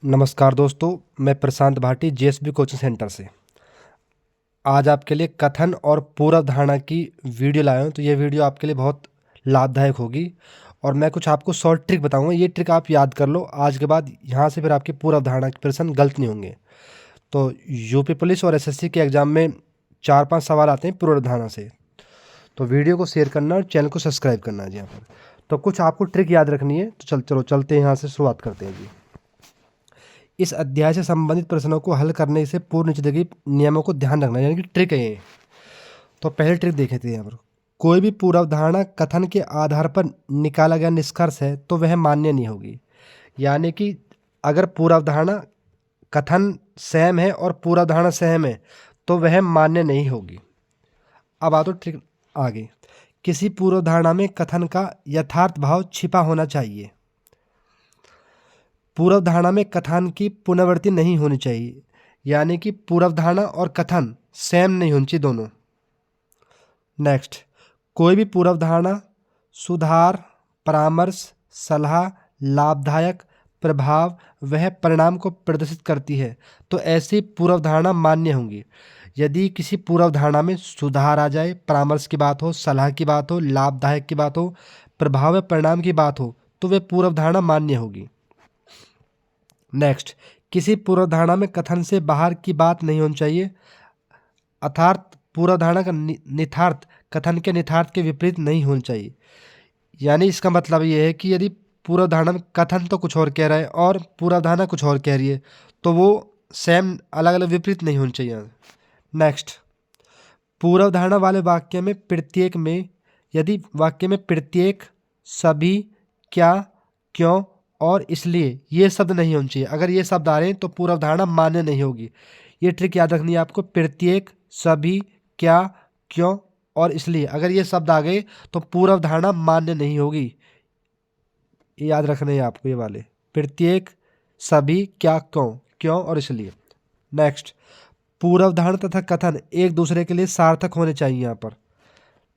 नमस्कार दोस्तों, मैं प्रशांत भाटी जेएसबी कोचिंग सेंटर से आज आपके लिए कथन और पूर्वधारणा की वीडियो लाया हूँ। तो ये वीडियो आपके लिए बहुत लाभदायक होगी और मैं कुछ आपको शॉर्ट ट्रिक बताऊंगा। ये ट्रिक आप याद कर लो, आज के बाद यहाँ से फिर आपकी पूर्वधारणा के प्रश्न गलत नहीं होंगे। तो यूपी पुलिस और एसएससी के एग्जाम में 4-5 सवाल आते हैं पूर्वधारणा से। तो वीडियो को शेयर करना और चैनल को सब्सक्राइब करना है जी। यहाँ पर तो कुछ आपको ट्रिक याद रखनी है। तो चलो चलते हैं, यहाँ से शुरुआत करते हैं जी। इस अध्याय से संबंधित प्रश्नों को हल करने से पूर्व नीचे दिए नियमों को ध्यान रखना, यानी कि ट्रिक है ये। तो पहले ट्रिक देखे थे यहाँ पर, कोई भी पूर्वावधारणा कथन के आधार पर निकाला गया निष्कर्ष है तो वह मान्य नहीं होगी। यानी कि अगर पूर्वावधारणा कथन सेम है और पूर्वावधारणा सेम है तो वह मान्य नहीं होगी। अब आ तो ट्रिक आगे। किसी पूर्वावधारणा में कथन का यथार्थ भाव छिपा होना चाहिए। पूर्वधारणा में कथन की पुनरावृत्ति नहीं होनी चाहिए, यानी कि पूर्वधारणा और कथन सेम नहीं होनी चाहिए दोनों। नेक्स्ट, कोई भी पूर्वधारणा सुधार, परामर्श, सलाह, लाभदायक, प्रभाव वह परिणाम को प्रदर्शित करती है तो ऐसी पूर्वधारणा मान्य होंगी। यदि किसी पूर्वधारणा में सुधार आ जाए, परामर्श की बात हो, सलाह की बात हो, लाभदायक की बात हो, प्रभाव व परिणाम की बात हो तो वह पूर्वधारणा मान्य होगी। नेक्स्ट, किसी पूर्वधारणा में कथन से बाहर की बात नहीं होनी चाहिए, अर्थात पूर्वधारणा का निहितार्थ कथन के निहितार्थ के विपरीत नहीं होना चाहिए। यानी इसका मतलब ये है कि यदि पूर्वधारणा में कथन तो कुछ और कह रहा है और पूर्वधारणा कुछ और कह रही है तो वो सेम अलग अलग विपरीत नहीं होनी चाहिए। नेक्स्ट, पूर्वधारणा वाले वाक्य में प्रत्येक में यदि वाक्य में प्रत्येक, सभी, क्या, क्यों और इसलिए ये शब्द नहीं होने चाहिए। अगर ये शब्द आ रहे हैं तो पूर्वधारणा मान्य नहीं होगी। ये ट्रिक याद रखनी है आपको। प्रत्येक, सभी, क्या, क्यों और इसलिए, अगर ये शब्द आ गए तो पूर्वधारणा मान्य नहीं होगी। ये याद रखना है आपको, ये वाले प्रत्येक, सभी, क्या, क्यों, क्यों और इसलिए। नेक्स्ट, पूर्वधारणा तथा कथन एक दूसरे के लिए सार्थक होने चाहिए यहाँ पर।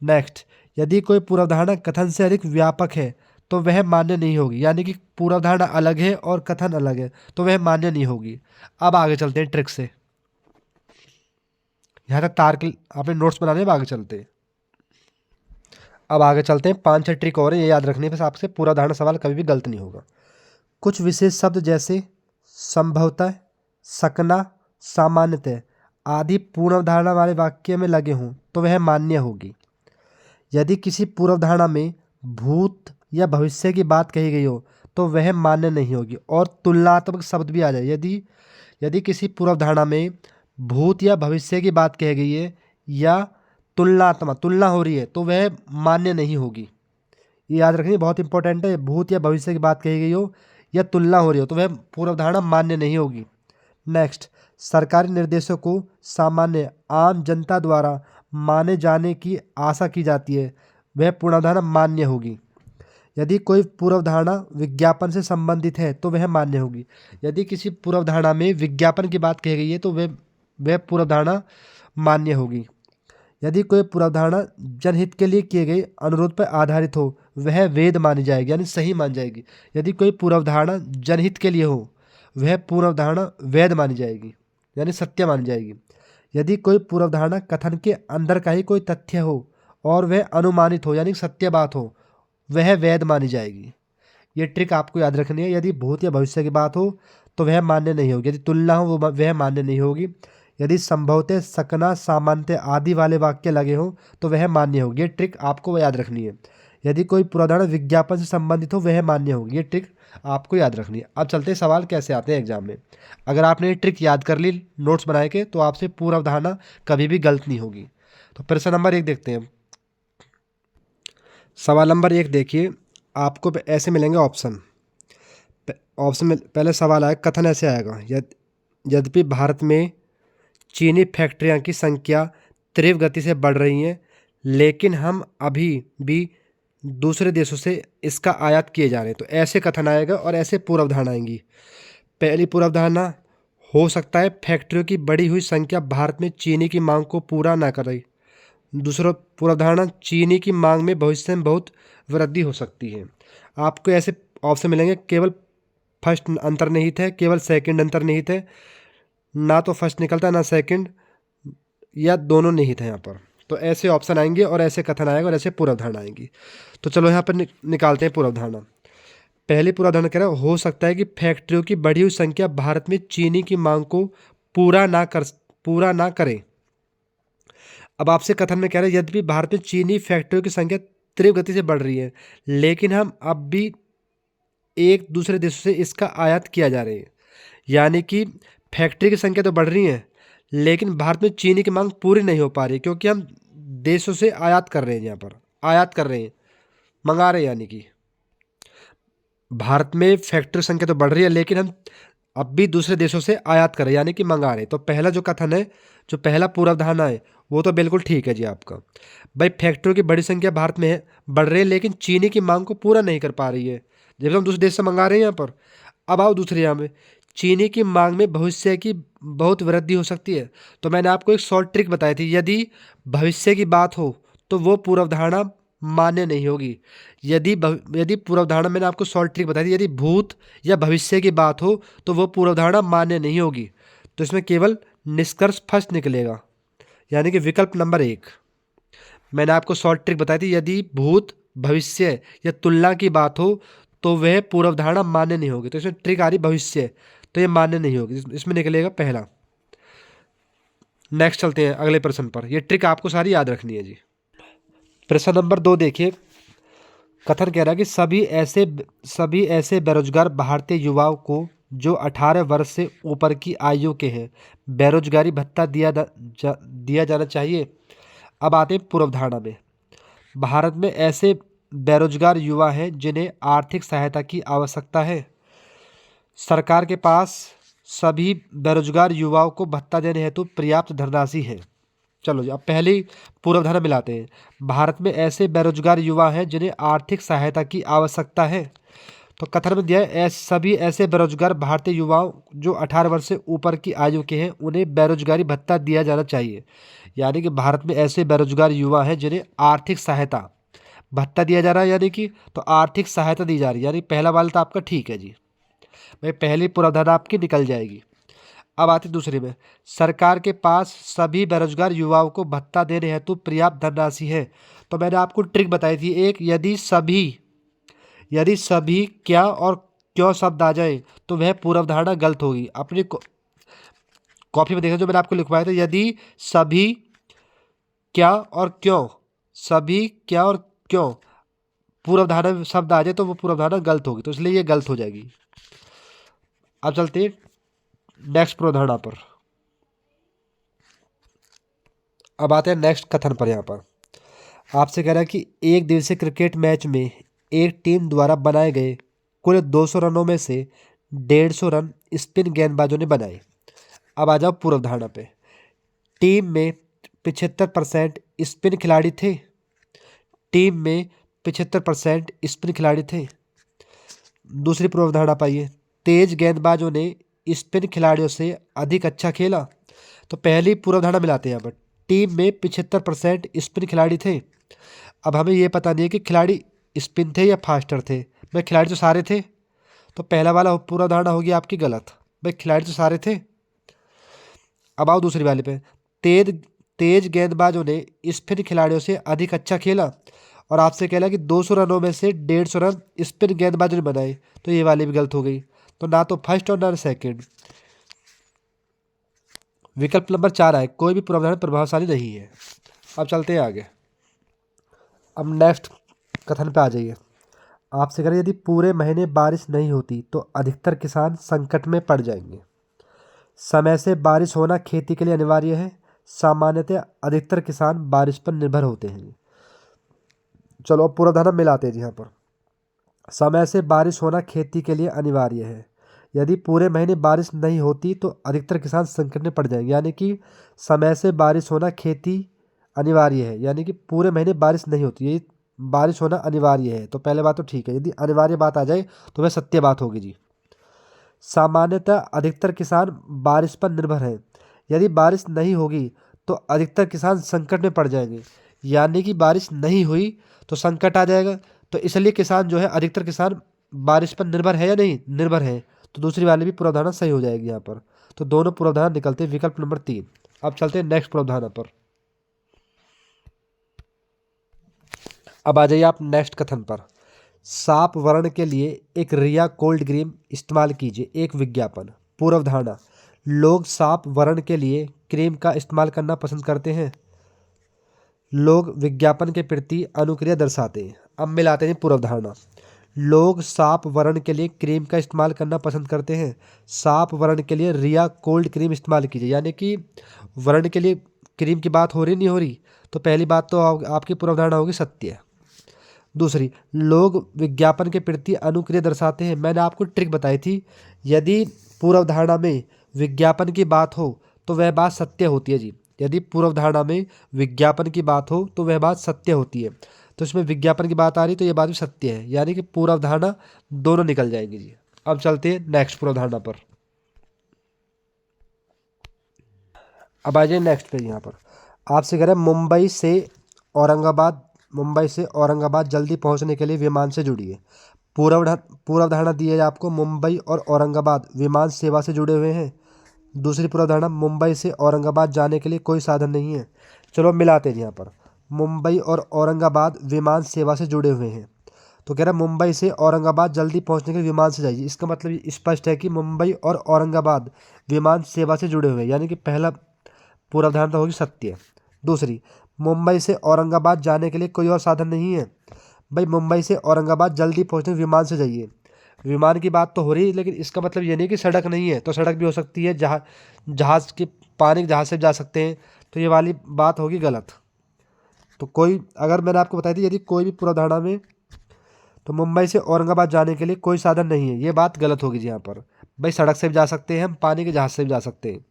नेक्स्ट, यदि कोई पूर्वधारणा कथन से अधिक व्यापक है तो वह मान्य नहीं होगी। यानी कि पूर्वधारणा अलग है और कथन अलग है तो वह मान्य नहीं होगी। अब आगे चलते हैं ट्रिक से। यहाँ तक तार के आपने नोट्स बनाने में आगे चलते हैं। अब आगे चलते हैं, 5-6 ट्रिक और है, ये याद रखनी है बस आपसे। पूर्वधारणा सवाल कभी भी गलत नहीं होगा। कुछ विशेष शब्द जैसे संभवतः, सकना, सामान्यतः आदि पूर्वधारणा वाले वाक्य में लगे हों तो वह मान्य होगी। यदि किसी पूर्वधारणा में भूत या भविष्य की बात कही गई हो तो वह मान्य नहीं होगी। और तुलनात्मक शब्द भी आ जाए, यदि किसी पूर्वधारणा में भूत या भविष्य की बात कही गई है या तुलना हो रही है तो वह मान्य नहीं होगी। ये याद रखनी बहुत इंपॉर्टेंट है। भूत या भविष्य की बात कही गई हो या तुलना हो रही हो तो वह पूर्वधारणा मान्य नहीं होगी। नेक्स्ट, सरकारी निर्देशों को सामान्य आम जनता द्वारा माने जाने की आशा की जाती है, वह पूर्वधारणा मान्य होगी। यदि कोई पूर्वधारणा विज्ञापन से संबंधित है तो वह मान्य होगी। यदि किसी पूर्वधारणा में विज्ञापन की बात कही गई है तो वह पूर्वधारणा मान्य होगी। यदि कोई पूर्वधारणा जनहित के लिए किए गए अनुरोध पर आधारित हो वह वेद मानी जाएगी, यानी सही मान जाएगी। यदि कोई पूर्वधारणा जनहित के लिए हो वह पूर्वधारणा वैध मानी जाएगी, यानी सत्य मानी जाएगी। यदि कोई पूर्वधारणा कथन के अंदर का ही कोई तथ्य हो और वह अनुमानित हो, यानी सत्य बात हो, वह वैध मानी जाएगी। ये ट्रिक आपको याद रखनी है। यदि भूत या भविष्य की बात हो तो वह मान्य नहीं होगी। यदि तुलना हो वह मान्य नहीं होगी। यदि संभवतः, सकना, सामान्यतः आदि वाले वाक्य लगे हों तो वह मान्य होगी। ये ट्रिक आपको याद रखनी है। यदि कोई पूर्वधारणा विज्ञापन से संबंधित हो वह मान्य होगी। ये ट्रिक आपको याद रखनी है। अब चलते हैं सवाल कैसे आते हैं एग्जाम में। अगर आपने ये ट्रिक याद कर ली नोट्स बनाए के तो आपसे पूर्वधारणा कभी भी गलत नहीं होगी। तो प्रश्न नंबर 1 देखते हैं। सवाल नंबर 1 देखिए, आपको ऐसे मिलेंगे ऑप्शन में पहले सवाल आएगा, कथन ऐसे आएगा, यद्यपि भारत में चीनी फैक्ट्रियां की संख्या तीव्र गति से बढ़ रही हैं लेकिन हम अभी भी दूसरे देशों से इसका आयात किए जा रहे हैं। तो ऐसे कथन आएगा और ऐसे पूर्वधारणा आएंगी। पहली पूर्वधारणा, हो सकता है फैक्ट्रियों की बढ़ी हुई संख्या भारत में चीनी की मांग को पूरा ना कर रही। दूसरा पूर्वधारणा, चीनी की मांग में भविष्य में बहुत वृद्धि हो सकती है। आपको ऐसे ऑप्शन मिलेंगे, केवल फर्स्ट अंतर्निहित है, केवल सेकंड अंतर्निहित है, ना तो फर्स्ट निकलता ना सेकंड, या दोनों निहित है यहाँ पर। तो ऐसे ऑप्शन आएंगे और ऐसे कथन आएगा और ऐसे पूर्वधारणा आएंगी। तो चलो यहाँ पर निकालते हैं पूर्वधारणा। पहली पूर्वधारणा कह रहा है, हो सकता है कि फैक्ट्रियों की बढ़ी हुई संख्या भारत में चीनी की मांग को पूरा ना करे। अब आपसे कथन में कह रहे हैं, यद्यपि भारत में चीनी फैक्ट्रियों की संख्या तीव्र गति से बढ़ रही है, लेकिन हम अब भी एक दूसरे देशों से इसका आयात किया जा रहे हैं। यानी कि फैक्ट्री की संख्या तो बढ़ रही है, लेकिन भारत में चीनी की मांग पूरी नहीं हो पा रही, क्योंकि हम देशों से आयात कर रहे हैं। यहाँ पर आयात कर रहे हैं, मंगा रहे हैं। यानी कि भारत में फैक्ट्री संख्या तो बढ़ रही है, लेकिन हम अब भी दूसरे देशों से आयात कर रहे हैं, यानी कि मंगा रहे हैं। तो पहला जो कथन है, जो पहला पूर्वधारणा है, वो तो बिल्कुल ठीक है जी आपका। भाई फैक्ट्रियों की बड़ी संख्या भारत में है, बढ़ रही है, लेकिन चीनी की मांग को पूरा नहीं कर पा रही है, जब हम दूसरे देश से मंगा रहे हैं यहाँ पर। अब आओ दूसरे यहाँ में, चीनी की मांग में भविष्य की बहुत वृद्धि हो सकती है। तो मैंने आपको एक शॉर्ट ट्रिक बताई थी, यदि भविष्य की बात हो तो वो पूर्वधारणा मान्य नहीं होगी। यदि पूर्वधारणा, मैंने आपको शॉर्ट ट्रिक बताई थी, यदि भूत या भविष्य की बात हो तो वो पूर्वधारणा मान्य नहीं होगी। तो इसमें केवल निष्कर्ष फर्स्ट निकलेगा, यानी कि विकल्प नंबर 1। मैंने आपको शॉर्ट ट्रिक बताई थी, यदि भूत, भविष्य या तुलना की बात हो तो वह पूर्वधारणा मान्य नहीं होगी। तो इसमें ट्रिक आ रही भविष्य, तो ये मान्य नहीं होगी, इसमें निकलेगा पहला। नेक्स्ट चलते हैं अगले प्रश्न पर। ये ट्रिक आपको सारी याद रखनी है जी। प्रश्न नंबर 2 देखिए, कथन कह रहा है कि सभी ऐसे बेरोजगार भारतीय युवाओं को जो 18 वर्ष से ऊपर की आयु के हैं, बेरोजगारी भत्ता दिया जाना चाहिए। अब आते हैं पूर्वधारणा में। भारत में ऐसे बेरोजगार युवा हैं जिन्हें आर्थिक सहायता की आवश्यकता है। सरकार के पास सभी बेरोजगार युवाओं को भत्ता देने हेतु पर्याप्त धनराशि है। चलो जी, अब पहली पूर्वधारणा मिलाते हैं। भारत में ऐसे बेरोजगार युवा हैं जिन्हें आर्थिक सहायता की आवश्यकता है। तो कथन में दिया है, सभी ऐसे बेरोजगार भारतीय युवाओं जो 18 वर्ष से ऊपर की आयु के हैं, उन्हें बेरोजगारी भत्ता दिया जाना चाहिए। यानी कि भारत में ऐसे बेरोजगार युवा हैं जिन्हें आर्थिक सहायता भत्ता दिया जा रहा है, यानी कि तो आर्थिक सहायता दी जा रही है। यानी पहला वाला तो आपका ठीक है जी, भाई पहली पूर्वधारणा आपकी निकल जाएगी। अब आती दूसरी में, सरकार के पास सभी बेरोजगार युवाओं को भत्ता देने हेतु पर्याप्त धनराशि है। तो मैंने आपको ट्रिक बताई थी एक, यदि सभी क्या और क्यों शब्द आ जाए तो वह पूर्वधारणा गलत होगी। अपनी कॉपी में देखा जो मैंने आपको लिखवाया था, यदि सभी क्या और क्यों पूर्वधारणा शब्द आ जाए तो वो पूर्वधारणा गलत होगी, तो इसलिए ये गलत हो जाएगी। अब चलते हैं नेक्स्ट पूर्वधारणा पर। अब आते हैं नेक्स्ट कथन पर। यहाँ पर आपसे कह रहा है कि एक दिवसीय क्रिकेट मैच में एक टीम द्वारा बनाए गए कुल 200 रनों में से 150 रन स्पिन गेंदबाजों ने बनाए। अब आ जाओ पूर्वधारणा पे। टीम में 75% स्पिन खिलाड़ी थे। दूसरी पूर्वधारणा पाइए, तेज गेंदबाजों ने स्पिन खिलाड़ियों से अधिक अच्छा खेला। तो पहली पूर्वधारणा मिलाते हैं यहाँ पर, टीम में 75% स्पिन खिलाड़ी थे। अब हमें ये पता नहीं है कि खिलाड़ी स्पिन थे या फास्टर थे। भाई खिलाड़ी तो सारे थे, तो पहला वाला पूर्वधारणा होगी आपकी गलत। भाई खिलाड़ी तो सारे थे। अब आओ दूसरी वाले पे, तेज गेंदबाजों ने स्पिन खिलाड़ियों से अधिक अच्छा खेला, और आपसे कहला कि 200 रनों में से 150 रन स्पिन गेंदबाजों ने बनाए, तो ये वाली भी गलत हो गई। तो ना तो फर्स्ट और ना सेकंड। विकल्प नंबर 4 है, कोई भी पूर्वधारणा प्रभावशाली नहीं है। अब चलते हैं आगे। अब नेक्स्ट कथन पे आ जाइए। आपसे कह रहे यदि पूरे महीने बारिश नहीं होती तो अधिकतर किसान संकट में पड़ जाएंगे। समय से बारिश होना खेती के लिए अनिवार्य है। सामान्यतः अधिकतर किसान बारिश पर निर्भर होते हैं। चलो अब पूर्वधारणा मिलाते हैं यहाँ पर। समय से बारिश होना खेती के लिए अनिवार्य है। यदि पूरे महीने बारिश नहीं होती तो अधिकतर किसान संकट में पड़ जाएंगे। यानी कि समय से बारिश होना खेती अनिवार्य है, यानी कि पूरे महीने बारिश नहीं होती, ये बारिश होना अनिवार्य है। तो पहले बात तो ठीक है, यदि अनिवार्य बात आ जाए तो वह सत्य बात होगी जी। सामान्यतः अधिकतर किसान बारिश पर निर्भर हैं। यदि बारिश नहीं होगी तो अधिकतर किसान संकट में पड़ जाएंगे, यानी कि बारिश नहीं हुई तो संकट आ जाएगा। तो इसलिए किसान जो है, अधिकतर किसान बारिश पर निर्भर है या नहीं, निर्भर है। तो दूसरी वाली भी पूर्वाधारणा सही हो जाएगी यहाँ पर। तो दोनों पूर्वाधारणा निकलते हैं विकल्प नंबर 3। अब चलते हैं नेक्स्ट पूर्वाधारणा पर। अब आ जाइए आप नेक्स्ट कथन पर। साप वर्ण के लिए एक रिया कोल्ड क्रीम इस्तेमाल कीजिए। एक विज्ञापन। पूर्वाधारणा, लोग साप वर्ण के लिए क्रीम का इस्तेमाल करना पसंद करते हैं। लोग विज्ञापन के प्रति अनुक्रिया दर्शाते हैं। अब मिलाते हैं पूर्वाधारणा। लोग साप वर्ण के लिए क्रीम का इस्तेमाल करना पसंद करते हैं। साप वर्ण के लिए रिया कोल्ड क्रीम इस्तेमाल कीजिए, यानी कि वर्ण के लिए क्रीम की बात हो रही नहीं हो रही, तो पहली बात तो आपकी पूर्वाधारणा होगी सत्य। दूसरी, लोग विज्ञापन के प्रति अनुक्रिया दर्शाते हैं। मैंने आपको ट्रिक बताई थी, यदि पूर्वाधारणा में विज्ञापन की बात हो तो वह बात सत्य होती है जी। यदि पूर्वाधारणा में विज्ञापन की बात हो तो वह बात सत्य होती है। तो इसमें विज्ञापन की बात आ रही तो यह बात भी सत्य है, यानी कि पूर्वाधारणा दोनों निकल जाएंगी जी। अब चलते हैं नेक्स्ट पूर्वाधारणा पर। अब आ जाइए नेक्स्ट पे। यहाँ पर आपसे कह रहे हैं मुंबई से औरंगाबाद जल्दी पहुंचने के लिए विमान से जुड़िए। पूर्वाधारणा दी है आपको, मुंबई और औरंगाबाद विमान सेवा से जुड़े हुए हैं। दूसरी पूर्वाधारणा, मुंबई से औरंगाबाद जाने के लिए कोई साधन नहीं है। चलो मिलाते हैं यहाँ पर। मुंबई और औरंगाबाद विमान सेवा से जुड़े हुए हैं, तो कह रहा है मुंबई से औरंगाबाद जल्दी पहुंचने के लिए विमान से जाइए। इसका मतलब ये स्पष्ट है कि मुंबई और औरंगाबाद विमान सेवा से जुड़े हुए हैं, यानी कि पहला पूर्वाधारणा तो होगी सत्य। दूसरी, मुंबई से औरंगाबाद जाने के लिए कोई और साधन नहीं है। भाई मुंबई से औरंगाबाद जल्दी पहुंचने विमान से जाइए, विमान की बात तो हो रही है, लेकिन इसका मतलब ये नहीं कि सड़क नहीं है। तो सड़क भी हो सकती है, जहाज़ के पानी के जहाज से जा सकते हैं, तो ये वाली बात होगी गलत। तो कोई, अगर मैंने आपको बताई थी यदि कोई भी पूर्वाधारणा में, तो मुंबई से औरंगाबाद जाने के लिए कोई साधन नहीं है, ये बात गलत होगी जी यहाँ पर। भाई सड़क से भी जा सकते हैं हम, पानी के जहाज से भी जा सकते हैं,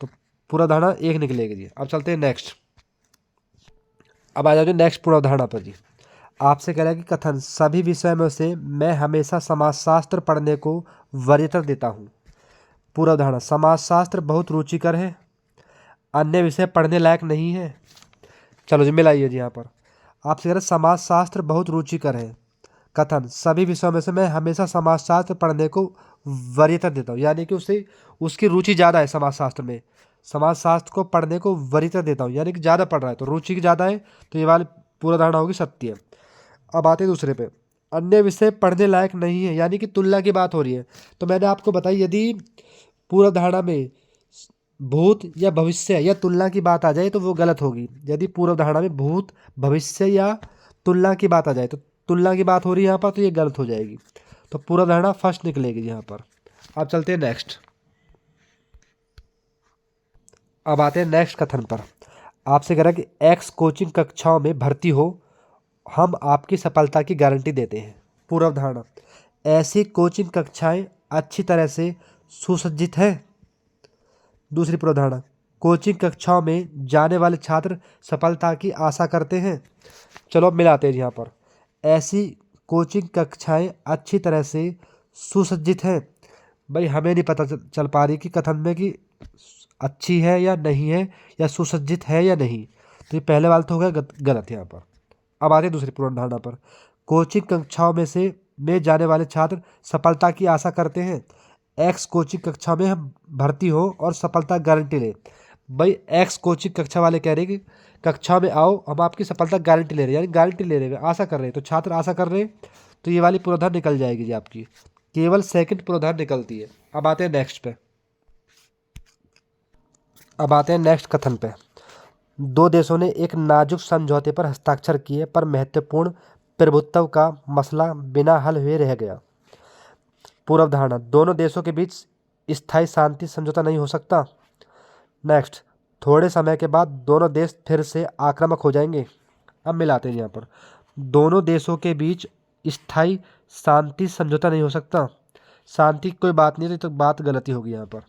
तो पूर्वाधारणा एक निकलेगी जी। अब चलते हैं नेक्स्ट। अब आ जाओ नेक्स्ट पूर्वाधारणा पर जी। आपसे कह रहा है कि कथन, सभी विषय में से मैं हमेशा समाजशास्त्र पढ़ने को वरीयता देता हूँ। पूर्वाधारणा, समाजशास्त्र बहुत रुचिकर है, अन्य विषय पढ़ने लायक नहीं है। चलो जी मिलाइए जी। यहाँ पर आपसे कह रहे समाजशास्त्र बहुत रुचिकर है। कथन, सभी विषयों में से मैं हमेशा समाजशास्त्र पढ़ने को वरीयता देता हूँ, यानी कि उसे उसकी रुचि ज़्यादा है समाजशास्त्र में। समाजशास्त्र को पढ़ने को वरीयता देता हूँ, यानी कि ज़्यादा पढ़ रहा है, तो रुचि की ज़्यादा है, तो ये वाली पूर्वाधारणा होगी सत्य। अब आते हैं दूसरे पे। अन्य विषय पढ़ने लायक नहीं है, यानी कि तुलना की बात हो रही है। तो मैंने आपको बताई, यदि पूर्वाधारणा में भूत या भविष्य या तुलना की बात आ जाए तो वो गलत होगी। यदि पूर्वाधारणा में भूत, भविष्य या तुलना की बात आ जाए, तो तुलना की बात हो रही है यहाँ पर, तो ये गलत हो जाएगी। तो पूर्वाधारणा फर्स्ट निकलेगी यहाँ पर। अब चलते हैं नेक्स्ट। अब आते हैं नेक्स्ट कथन पर। आपसे कह रहा है कि एक्स कोचिंग कक्षाओं में भर्ती हो, हम आपकी सफलता की गारंटी देते हैं। पूर्वाधारणा, ऐसी कोचिंग कक्षाएं अच्छी तरह से सुसज्जित हैं। दूसरी पूर्वाधारणा, कोचिंग कक्षाओं में जाने वाले छात्र सफलता की आशा करते हैं। चलो अब मिलाते हैं यहाँ पर। ऐसी कोचिंग कक्षाएं अच्छी तरह से सुसज्जित हैं। भाई हमें नहीं पता चल पा रही कि कथन में कि अच्छी है या नहीं है, या सुसज्जित है या नहीं, तो ये पहले वाला तो हो गया गलत यहाँ पर। अब आते हैं दूसरी पूर्वाधारणा पर। कोचिंग कक्षाओं में जाने वाले छात्र सफलता की आशा करते हैं। एक्स कोचिंग कक्षा में हम भर्ती हो और सफलता गारंटी ले। भाई एक्स कोचिंग कक्षा वाले कह रहे हैं कि कक्षा में आओ, हम आपकी सफलता गारंटी ले रहे हैं, यानी गारंटी ले रहे हैं, आशा कर रहे हैं, तो छात्र आशा कर रहे हैं, तो ये वाली पूर्वाधारणा निकल जाएगी जी आपकी। केवल सेकंड पूर्वाधारणा निकलती है। अब आते हैं नेक्स्ट पे। अब आते हैं नेक्स्ट कथन पे। दो देशों ने एक नाजुक समझौते पर हस्ताक्षर किए, पर महत्वपूर्ण प्रभुत्व का मसला बिना हल हुए रह गया। पूर्वाधारणा, दोनों देशों के बीच स्थायी शांति समझौता नहीं हो सकता। नेक्स्ट, थोड़े समय के बाद दोनों देश फिर से आक्रामक हो जाएंगे। अब मिलाते हैं यहाँ पर। दोनों देशों के बीच स्थायी शांति समझौता नहीं हो सकता, शांति की कोई बात नहीं है, तो बात गलती होगी यहाँ पर।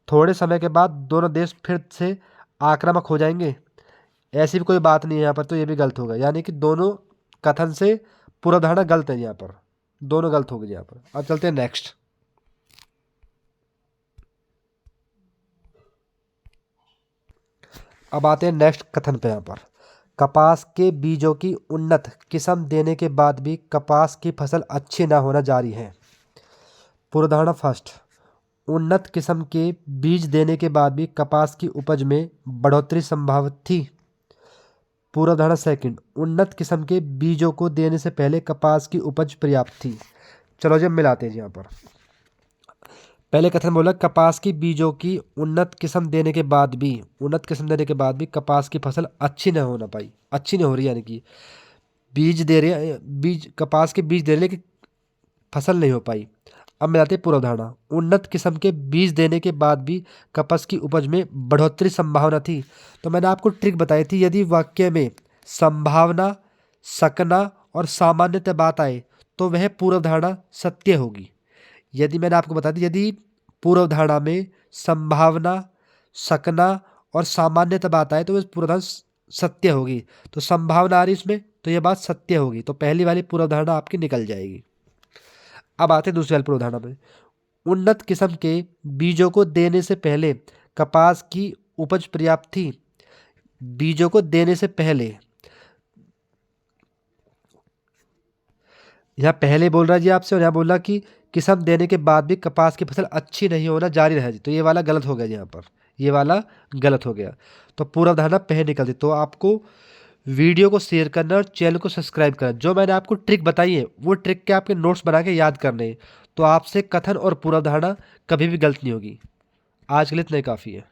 थोड़े समय के बाद दोनों देश फिर से आक्रामक हो जाएंगे, ऐसी भी कोई बात नहीं है यहाँ पर, तो ये भी गलत होगा, यानी कि दोनों कथन से पूर्वाधारणा गलत है यहाँ पर, दोनों गलत हो गए यहाँ पर। अब चलते हैं नेक्स्ट। अब आते हैं नेक्स्ट कथन पे। यहाँ पर, कपास के बीजों की उन्नत किस्म देने के बाद भी कपास की फसल अच्छी ना होना जारी है। पूर्वधारणा फर्स्ट, उन्नत किस्म के बीज देने के बाद भी कपास की उपज में बढ़ोतरी संभव थी। पूर्वधारणा सेकंड, उन्नत किस्म के बीजों को देने से पहले कपास की उपज पर्याप्त थी। चलो जब मिलाते हैं यहाँ पर। पहले कथन बोला कपास की बीजों की उन्नत किस्म देने के बाद भी कपास की फसल अच्छी नहीं हो रही, यानी कि कपास के बीज दे रहे लेकिन फसल नहीं हो पाई। अब मिलाते हैं पूर्वधारणा, उन्नत किस्म के बीज देने के बाद भी कपास की उपज में बढ़ोतरी संभावना थी। तो मैंने आपको ट्रिक बताई थी, यदि वाक्य में संभावना, सकना और सामान्यतः बात आए तो वह पूर्वधारणा सत्य होगी। यदि मैंने आपको बता दी, यदि पूर्वधारणा में संभावना, सकना और सामान्यतः बात आए तो वह पूर्वधारणा सत्य होगी। तो संभावना आ रही इसमें, तो यह बात सत्य होगी। तो पहली वाली पूर्वधारणा आपकी निकल जाएगी। अब आते हैं दूसरी वाली पूर्वधारणा में, उन्नत किस्म के बीजों को देने से पहले कपास की उपज पर्याप्त थी। बीजों को देने से पहले, यहाँ पहले बोल रहा है जी आपसे, और यहाँ बोल रहा कि किस्म देने के बाद भी कपास की फसल अच्छी नहीं होना जारी रहे। तो ये वाला गलत हो गया, यहाँ पर ये वाला गलत हो गया। तो पूर्वधारणा पहले निकलती। तो आपको वीडियो को शेयर करना और चैनल को सब्सक्राइब करना। जो मैंने आपको ट्रिक बताई है वो ट्रिक के आपके नोट्स बना के याद करने हैं, तो आपसे कथन और पूर्वधारणा कभी भी गलत नहीं होगी। आज के लिए इतना ही काफ़ी है।